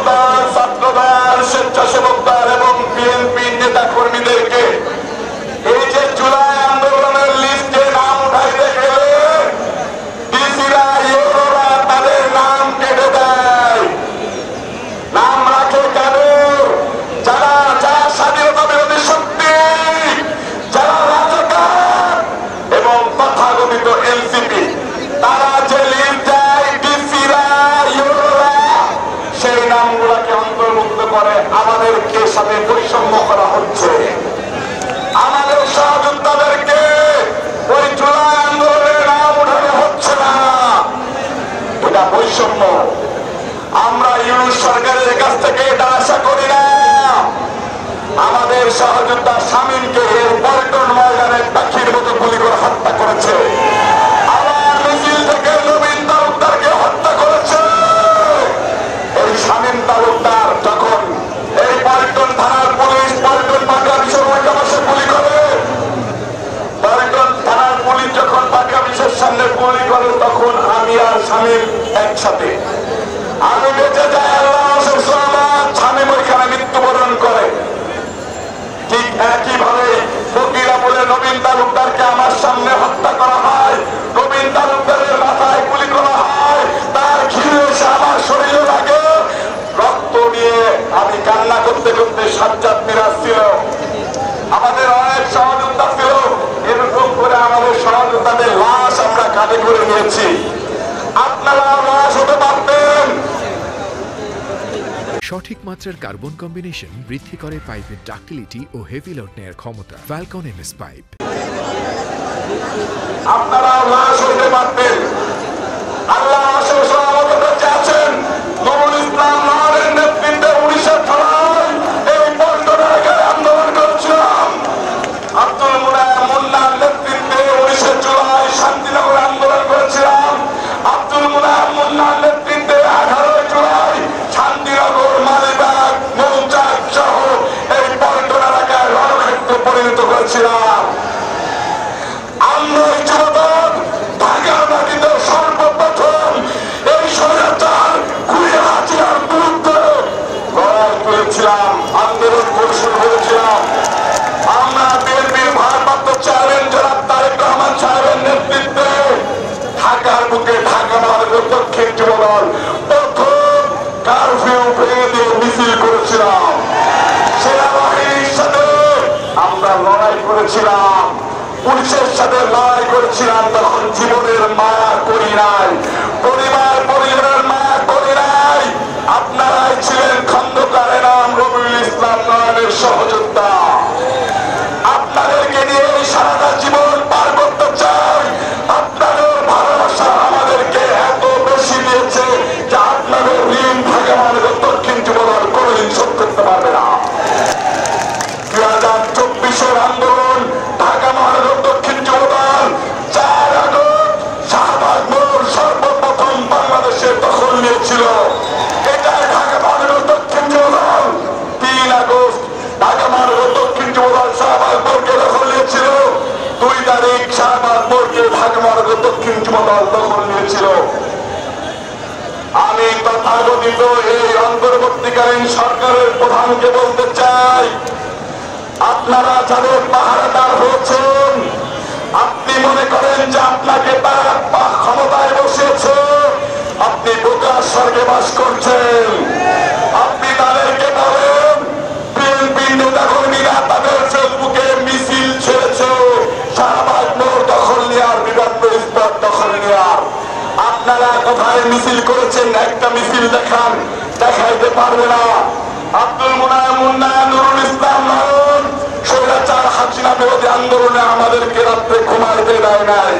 দল, ছাত্র দল, স্বেচ্ছাসেবক দল এবং বিএনপি নেতা কর্মীদেরকে এই যে জুলাই আন্দোলনের লিস্টে নাম উঠাইতে গেলে ডিসিরা ইউরোরা তাদের নাম কেটে দেয়। নাম রাখে কেন? যারা স্বাধীনতা বিরোধী শক্তি, যারা রাজাকার এবং তথাকথিত এনসিপি, তারা যে লিস্ট দেয় ডিসিরা ইউরোরা, সেই নামগুলোকে অন্তর্ভুক্ত করে আমাদেরকে সাথে বৈষম্য করা হচ্ছে। আমাদের সহযোদ্ধাদেরকে ওই জুলাই আন্দোলনের নাম উঠানো হচ্ছে না। এটা বৈষম্য। আমরা ইউনুস সরকারের কাছ থেকে এটা আশা করি না। আমাদের সহযোদ্ধা শামীমকে এর পল্টন ময়দানে পাখির মতো গুলি করে হত্যা করেছে। আবার মিছিল থেকে নবীন তালুকদারকে হত্যা করেছে। এই শামীম তালুকদার যখন এই পল্টন থানার পুলিশ পল্টন পাকা বিশ্ববিদ্যালয়ে গুলি করে, পল্টন থানার পুলিশ যখন পাকা বিশ্বের সামনে গুলি করে, তখন আমি আর শামীম একসাথে, আমি বেঁচে যাই, আল্লাহ শামীম ওইখানে মৃত্যুবরণ করে। ঠিক একইভাবে ফকিরা বলে নবীন তালুকদারকে আমার সামনে হত্যা করা হয়। নবীন তালুকদারের মাথায় গুলি করা হয়, তার ঘিরে এসে আমার শরীরে লাগে। রক্ত নিয়ে আমি কান্না করতে করতে সাজ্জাদ মিরাজ ছিল, আমাদের অনেক সহযোদ্ধা ছিল। এরকম করে আমাদের সহযোদ্ধাদের লাশ আমরা কাঁধে করে নিয়েছি। আপনারা লাশ হতে পারবেন। সঠিক মাত্রার কার্বন কম্বিনেশন বৃদ্ধি করে পাইপের ডাক্টিলিটি ও হেভি লোড নেয়ার ক্ষমতা। Falcon MS pipe. আপনারা লাশ হতে পারবেন। আল্লাহ আমাদের কাছে আছেন। নুরুল ইসলাম নারের নেতৃত্বে উড়িষ্যার থানায় এই পল্টন এলাকায় আন্দোলন করেছিলাম। আব্দুল মুন্নার নেতৃত্বে 19 জুলাই শান্তিনগরে আন্দোলন করেছিলাম। আব্দুল মুন্নার নেতৃত্বে 18 জুলাই শান্তিনগর, মালিবাগ, মৌচাক সহ এই পল্টন এলাকায় রণক্ষেত্রে পরিণত করেছিলাম। আমরা যুবদল ঢাকার মাটিতে সর্বপ্রথম এই স্বৈরাচার ঘুরে হাসিনার বিরুদ্ধে লড়াই করেছিলাম, আন্দোলন শুরু করেছিলাম। আমরা বিএনপির ভারপ্রাপ্ত চেয়ারম্যান জনাব তারেক রহমান সাহেবের নেতৃত্বে ঢাকার বুকে ঢাকা মহানগর দক্ষিণ যুবদল প্রথম কারফিউ ভেঙে দিয়ে মিছিল করেছিলাম। সেনাবাহিনীর সাথে আমরা লড়াই করেছিলাম, পুলিশের সাথে লড়াই করেছিলাম। তখন জীবনের মায়া করি নাই, পরিবার পরিজনের মায়া করি নাই। আপনারাই ছিলেন খন্দকার এনাম রবিউল ইসলাম নয়নের সহযোদ্ধা। আপনাদেরকে নিয়ে সারাটা জীবন পার করতে চাই। আপনাদের ভালোবাসা আমাদেরকে এত বেশি দিয়েছে যে আপনাদের ঋণ ঢাকা মহানগর দক্ষিণ যুবদল কোনদিন শোধ করতে পারবে না। 2024 আন্দোলন ঢাকা মহানগর দক্ষিণ যুবদল 4 আগস্ট শাহবাগ মোড় সর্বপ্রথম বাংলাদেশের দখল নিয়েছিল। এটা ঢাকা মহানগর দক্ষিণ যুবদল 3 আগস্ট ঢাকা মহানগর দক্ষিণ যুবদল শাহবাগ মোড়কে দখল নিয়েছিল। 2 তারিখ শাহবাগ মোড়কে ঢাকা মহানগর দক্ষিণ যুবদল দখল নিয়েছিল। আমি তথাকথিত এই অন্তর্বর্তীকালীন সরকারের প্রধানকে বলতে চাই, আপনারা যাদের পাহারাদার হয়েছেন, আপনি মনে করেন যে আপনাকে তারা ক্ষমতায় বসিয়েছে, আপনি বোকার স্বর্গে বাস করছেন। আপনি তাদেরকে বলেন বিএনপি নেতা কর্মীরা তাদের ফেসবুকে মিছিল ছেড়েছে শাহবাগ মোড় দখল নেওয়ার, বিভিন্ন স্পট দখল নেওয়ার। আপনারা কোথায় মিছিল করেছেন? একটা মিছিল দেখান, দেখাইতে পারবে না। আব্দুল মুন্না, নুরুল ইসলাম নয়ন স্বৈরাচার হাসিনা বিরোধী আন্দোলনে আমাদেরকে রাত্রে ঘুমাইতে দেয় নাই।